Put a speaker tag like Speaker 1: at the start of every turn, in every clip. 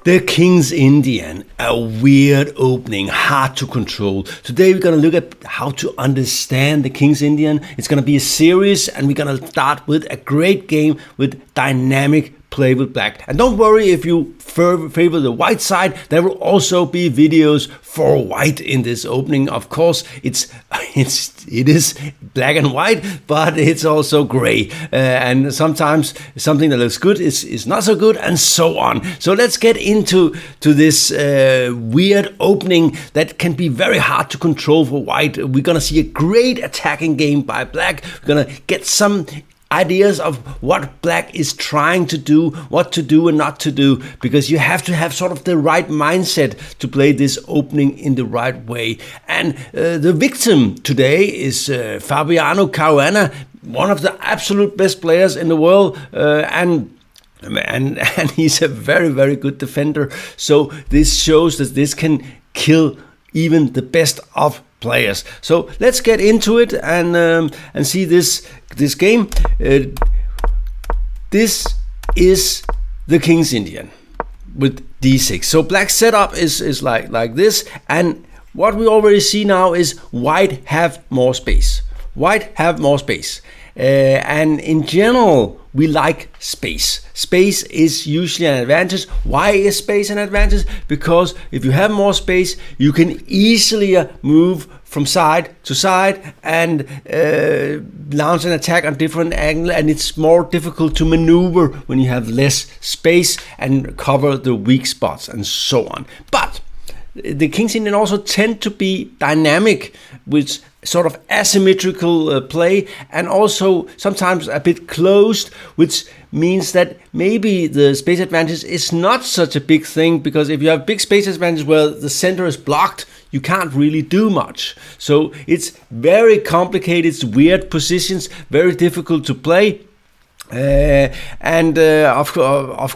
Speaker 1: The King's Indian, a weird opening, hard to control. Today we're going to look at how to understand the King's Indian. It's going to be a series and we're going to start with a great game with dynamic play with black. And don't worry if you favor the white side, there will also be videos for white in this opening. Of course, it is black and white, but it's also gray. And sometimes something that looks good is not so good, and so on. So let's get into this weird opening that can be very hard to control for white. We're going to see a great attacking game by black. We're going to get some ideas of what black is trying to do, what to do and not to do, because you have to have sort of the right mindset to play this opening in the right way. And the victim today is Fabiano Caruana, one of the absolute best players in the world, and he's a very, very good defender. So this shows that this can kill even the best of players. So let's get into it and see this game. This is the King's Indian with d6. So black setup is like this, and what we already see now is white have more space. White have more space. And in general, we like space. Space is usually an advantage. Why is space an advantage? Because if you have more space, you can easily move from side to side and launch an attack on different angles, and it's more difficult to maneuver when you have less space and cover the weak spots and so on. But the King's Indian also tend to be dynamic with sort of asymmetrical play, and also sometimes a bit closed, which means that maybe the space advantage is not such a big thing, because if you have big space advantage where the center is blocked, you can't really do much. So it's very complicated, it's weird positions, very difficult to play. Of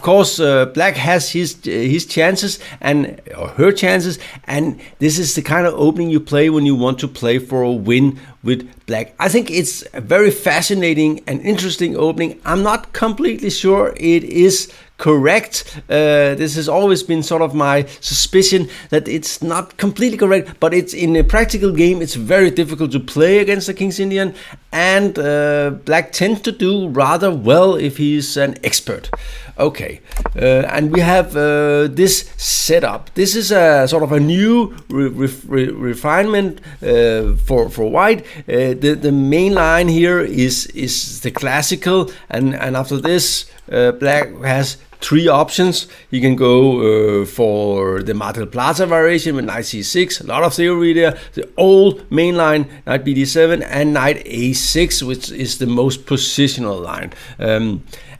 Speaker 1: course, black has his chances or her chances, and this is the kind of opening you play when you want to play for a win with black. I think it's a very fascinating and interesting opening. I'm not completely sure it is correct. This has always been sort of my suspicion that it's not completely correct, but it's in a practical game, it's very difficult to play against the King's Indian, and black tends to do rather well if he's an expert. Okay, and we have this setup. This is a sort of a new refinement for white. The main line here is the classical, and after this black has three options. You can go for the Mar del Plata variation with knight c6, a lot of theory there, the old main line, knight bd7 and knight a6, which is the most positional line.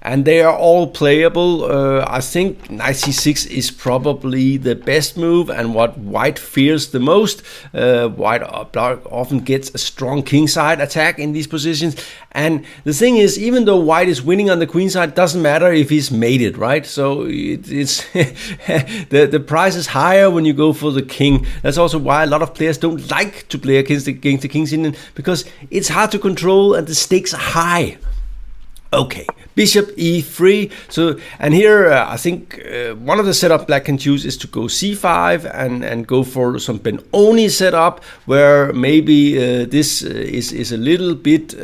Speaker 1: And they are all playable. I think knight c6 is probably the best move and what white fears the most. White often gets a strong king side attack in these positions. And the thing is, even though white is winning on the queen side, it doesn't matter if he's mated, right? So it's the price is higher when you go for the king. That's also why a lot of players don't like to play against the King's Indian, because it's hard to control and the stakes are high. Okay, bishop e3. So, and here I think one of the setup black can choose is to go c5 and go for some Benoni setup, where maybe this is a little bit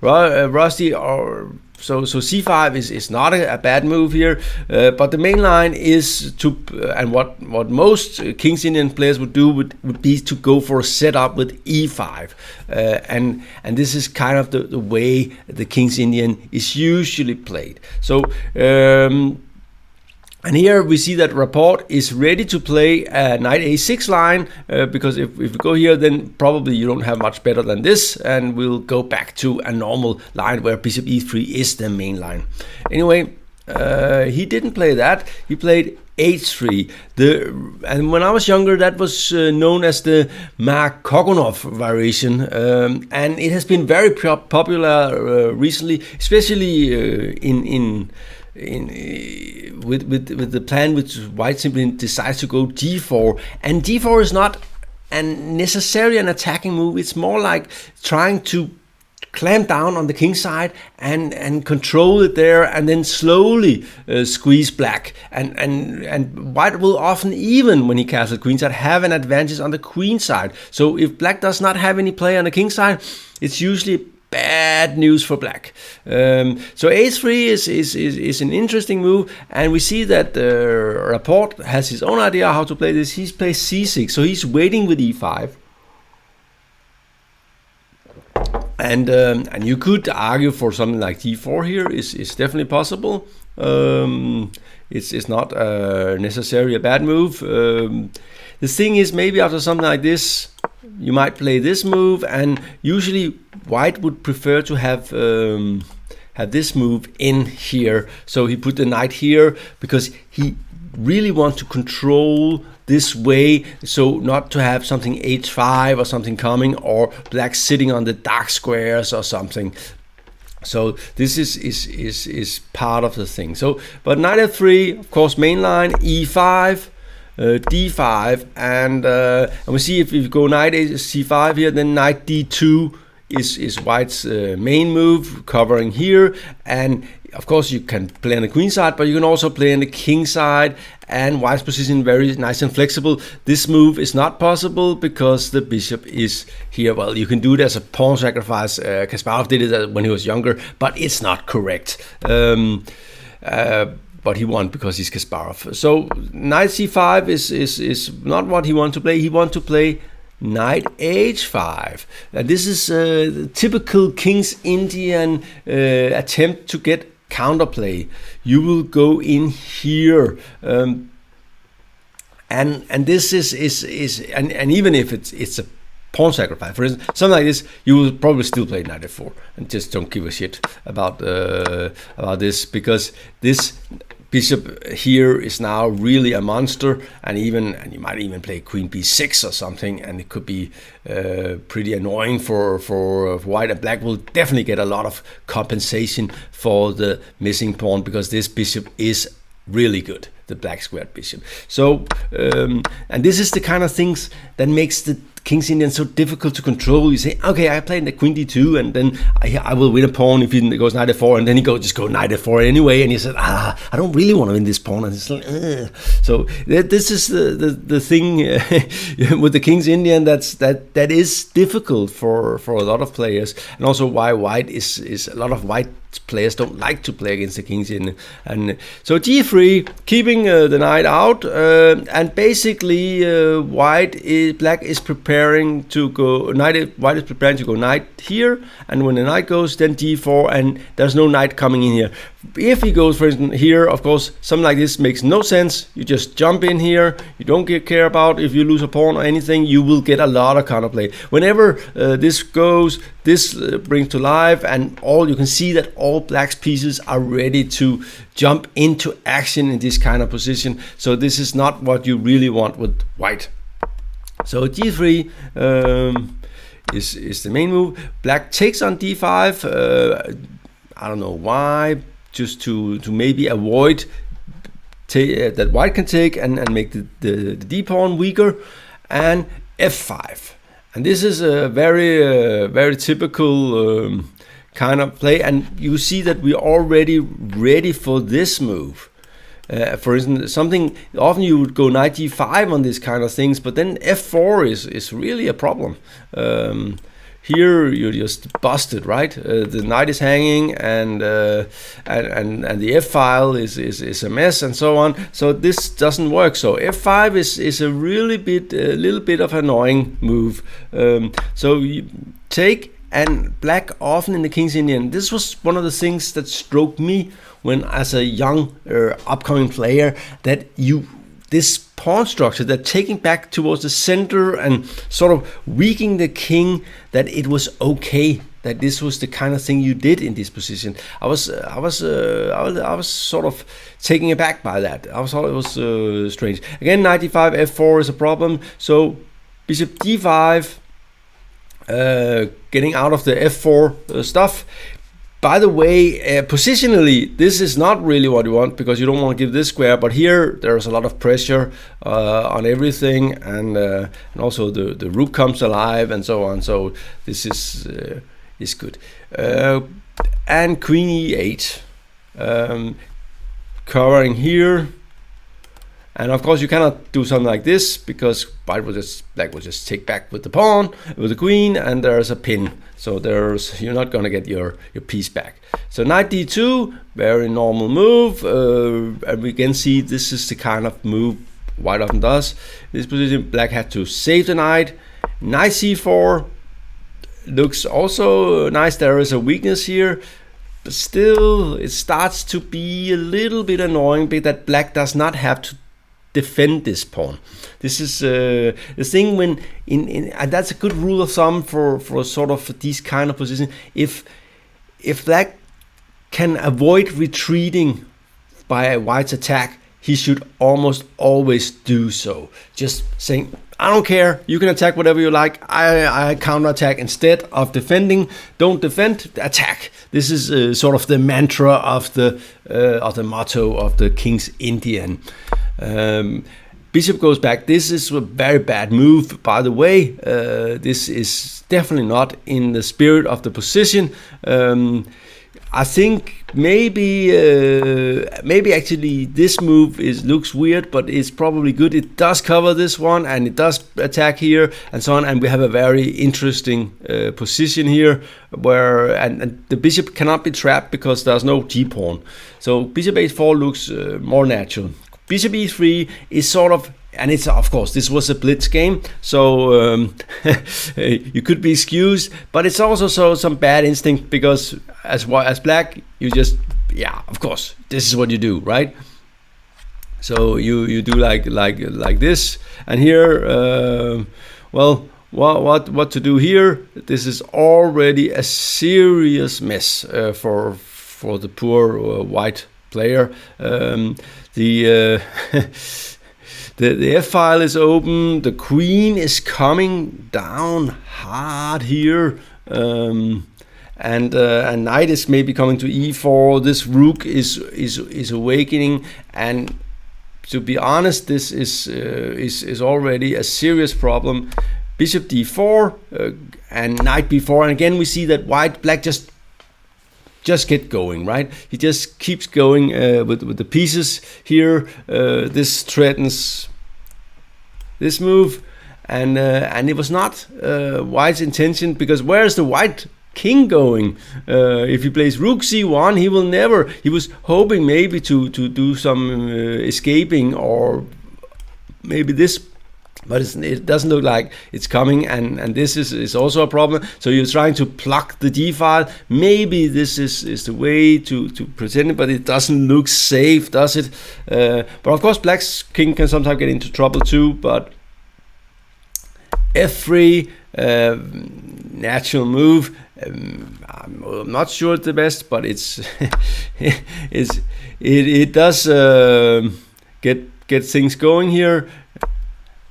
Speaker 1: rusty, or so c5 is not a bad move here, but the main line is to, and what most King's Indian players would do would be to go for a setup with e5, and this is kind of the way the King's Indian is usually played. So and here we see that Rapport is ready to play a knight a6 line, because if we go here, then probably you don't have much better than this, and we'll go back to a normal line where bishop e3 is the main line. Anyway, he didn't play that. He played h3. And when I was younger, that was known as the Markogonov variation, and it has been very popular recently, especially with the plan which white simply decides to go d4, and d4 is not necessarily an attacking move. It's more like trying to clamp down on the king side and control it there, and then slowly squeeze black. And white will often, even when he castles queen side, have an advantage on the queen side. So if black does not have any play on the king side, it's usually bad news for black. So a3 is an interesting move, and we see that Rapport has his own idea how to play this. He's plays c6, so he's waiting with e5. And you could argue for something like d4 here is definitely possible. It's not necessarily a bad move. The thing is, maybe after something like this, you might play this move, and usually white would prefer to have this move in here. So he put the knight here because he really wants to control this way, so not to have something h5 or something coming, or black sitting on the dark squares or something. So this is part of the thing. So, but knight f3, of course, main line, e5, d5, and we see if you go knight c5 here, then knight d2 is white's main move, covering here. And of course you can play on the queen side, but you can also play on the king side, and white's position very nice and flexible. This move is not possible because the bishop is here. Well, you can do it as a pawn sacrifice. Kasparov did it when he was younger, but it's not correct. But he won because he's Kasparov. So knight c5 is not what he wants to play. He wants to play knight h5. And this is the typical King's Indian attempt to get counterplay. You will go in here, and this is and even if it's a pawn sacrifice, for instance, something like this, you will probably still play knight f4 and just don't give a shit about this, because this bishop here is now really a monster, and you might even play queen b6 or something, and it could be pretty annoying for white. And black will definitely get a lot of compensation for the missing pawn, because this bishop is really good, the black squared bishop. So and this is the kind of things that makes the King's Indian so difficult to control. You say, okay, I played the queen d2, and then I will win a pawn if he goes knight f4, and then he just go knight f4 anyway, and you said, I don't really want to win this pawn, and it's like, so this is the thing with the King's Indian that is difficult for a lot of players, and also why white is a lot of white players don't like to play against the King's Indian. And so g3, keeping the knight out, and basically black is preparing to go white is preparing to go knight here, and when the knight goes, then d4, and there's no knight coming in here. If he goes, for instance, here, of course, something like this makes no sense. You just jump in here. You don't care about if you lose a pawn or anything. You will get a lot of counterplay. Whenever this goes, this brings to life, and you can see that all black's pieces are ready to jump into action in this kind of position. So this is not what you really want with white. So g3 is the main move. Black takes on d5. I don't know why, just to maybe avoid that white can take and make the d pawn weaker, and f5. And this is a very typical kind of play, and you see that we're already ready for this move. For instance, often you would go knight g5 on these kind of things, but then f4 is really a problem. Here you're just busted, right? The knight is hanging, and the f file is a mess, and so on. So this doesn't work. So f5 is a little bit of an annoying move. So you take, and black often in the King's Indian. This was one of the things that stroked me when, as a young upcoming player, that this pawn structure, that taking back towards the center and sort of weakening the king, that it was okay, that this was the kind of thing you did in this position. I was sort of taken aback by that. I thought it was strange. Again, knight d5, f4 is a problem. So bishop d5, getting out of the f4 stuff. By the way, positionally, this is not really what you want, because you don't want to give this square, but here there's a lot of pressure on everything, and also the rook comes alive and so on. So this is is good. And Queen E8, covering here. And of course you cannot do something like this because black will just take back with the pawn, with the queen, and there's a pin. So you're not gonna get your piece back. So knight d2, very normal move, and we can see this is the kind of move white often does. This position, black had to save the knight. Knight c4 looks also nice. There is a weakness here, but still it starts to be a little bit annoying that black does not have to defend this pawn. This is the thing when and that's a good rule of thumb for sort of these kind of positions. If black can avoid retreating by a white's attack, he should almost always do so. Just saying, I don't care, you can attack whatever you like, I counterattack instead of defending. Don't defend, attack. This is sort of the mantra of the motto of the King's Indian. Bishop goes back. This is a very bad move, by the way. This is definitely not in the spirit of the position. I think maybe actually this move looks weird, but it's probably good. It does cover this one, and it does attack here, and so on. And we have a very interesting position here, where and the bishop cannot be trapped because there's no g-pawn. So bishop h4 looks more natural. Bishop e3 is sort of, and it's of course this was a blitz game, so you could be excused, but it's also some bad instinct because as black you just, yeah, of course this is what you do, right? So you do like this, and here well, what to do here? This is already a serious mess for the poor white player. The F file is open. The queen is coming down hard here, and knight is maybe coming to e4. This rook is awakening, and to be honest, this is already a serious problem. Bishop d4 and knight b4, and again we see that black just get going, right? He just keeps going with the pieces here. This threatens this move, and it was not white's intention, because where's the white king going? If he plays rook c1, he will never. He was hoping maybe to do some escaping, or maybe this. But it doesn't look like it's coming, and this is also a problem. So you're trying to pluck the d file. Maybe this is the way to present it, but it doesn't look safe, does it? But of course, black's king can sometimes get into trouble too. But f3, natural move. I'm not sure it's the best, but it's it does get things going here.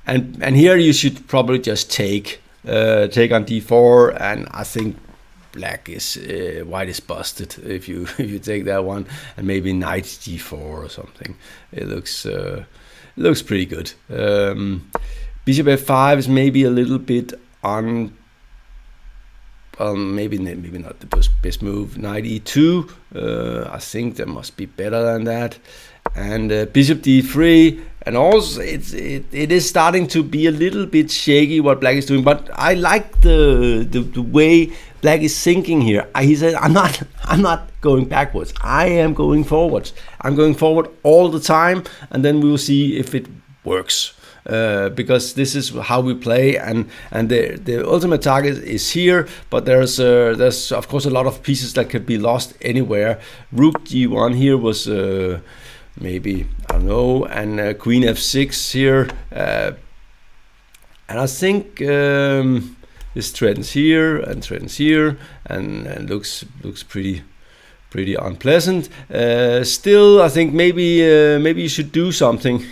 Speaker 1: And here you should probably just take on d4, and I think white is busted if you take that one, and maybe knight g4 or something. It looks pretty good. Bishop f5 is maybe a little bit on. Maybe not the best move. Knight e2. I think there must be better than that. And bishop d3, and also it is starting to be a little bit shaky what black is doing, but I like the way black is thinking here. He said, I'm not going backwards, I am going forwards. I'm going forward all the time, and then we will see if it works. Because this is how we play, and the ultimate target is here, but there's of course a lot of pieces that could be lost anywhere. Rook g1 here was maybe, I don't know, and queen f6 here, and I think this threatens here and threatens here, and looks pretty unpleasant. Still, I think maybe you should do something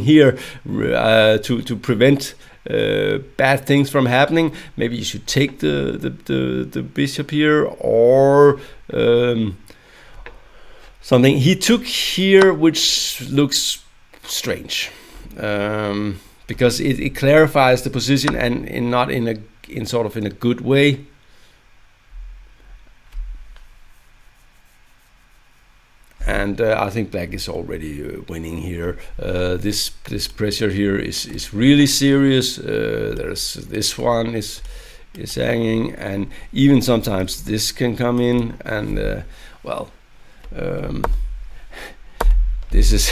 Speaker 1: here to prevent bad things from happening. Maybe you should take the bishop here, or something he took here, which looks strange, because it clarifies the position, and not in a good way. and I think black is already winning here. This pressure here is really serious. There's this one is hanging, and even sometimes this can come in, and well, this is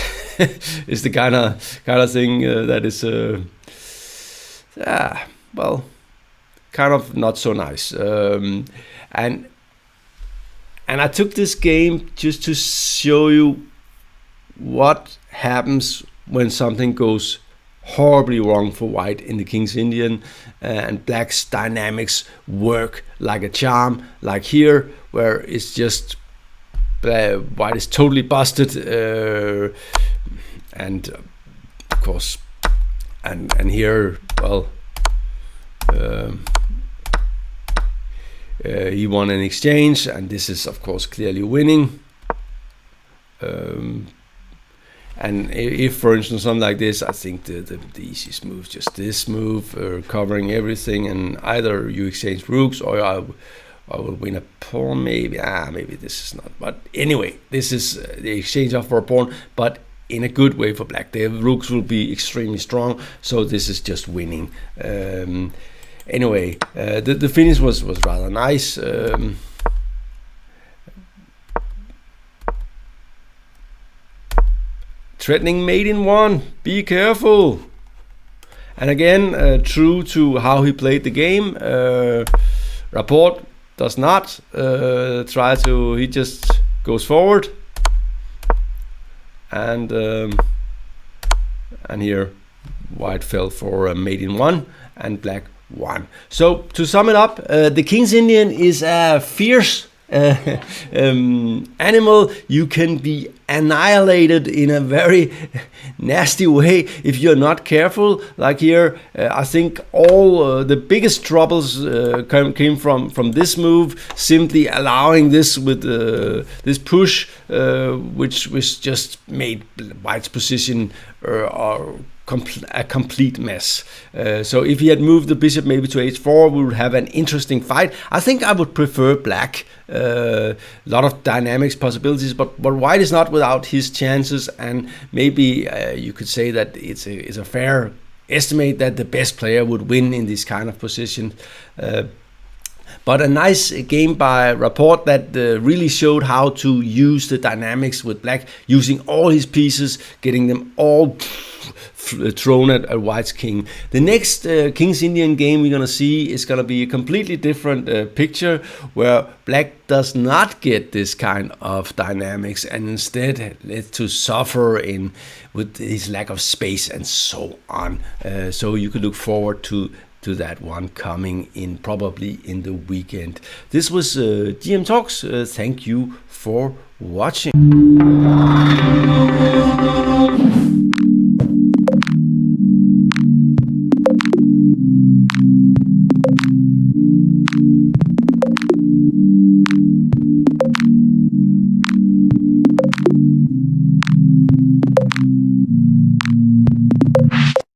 Speaker 1: is the kind of thing that is well, kind of not so nice. And I took this game just to show you what happens when something goes horribly wrong for white in the King's Indian, and black's dynamics work like a charm, like here, where it's just white is totally busted, and of course, and here, well, he won an exchange, and this is of course clearly winning. And if, for instance, something like this, I think the easiest move, just this move, covering everything, and either you exchange rooks or I will win a pawn, maybe. Maybe this is not. But anyway, this is the exchange for a pawn, but in a good way for black. The rooks will be extremely strong, so this is just winning. Anyway, the finish was rather nice. Threatening mate in one, be careful. And again, true to how he played the game, Rapport does not try to, he just goes forward. And here white fell for a mate in one, and black won. So to sum it up, the King's Indian is a fierce animal. You can be annihilated in a very nasty way if you're not careful. Like here, I think all the biggest troubles came from this move, simply allowing this with this push, which just made white's position a complete mess. So if he had moved the bishop maybe to h4, we would have an interesting fight. I think I would prefer black. A lot of dynamics possibilities, but white is not without his chances, and maybe you could say that it's a fair estimate that the best player would win in this kind of position. But a nice game by Rapport that really showed how to use the dynamics with black, using all his pieces, getting them all thrown at white's king. The next King's Indian game we're gonna see is gonna be a completely different picture, where black does not get this kind of dynamics, and instead led to suffer with his lack of space and so on. So you could look forward to that one coming in probably in the weekend. This was GM Talks. Thank you for watching.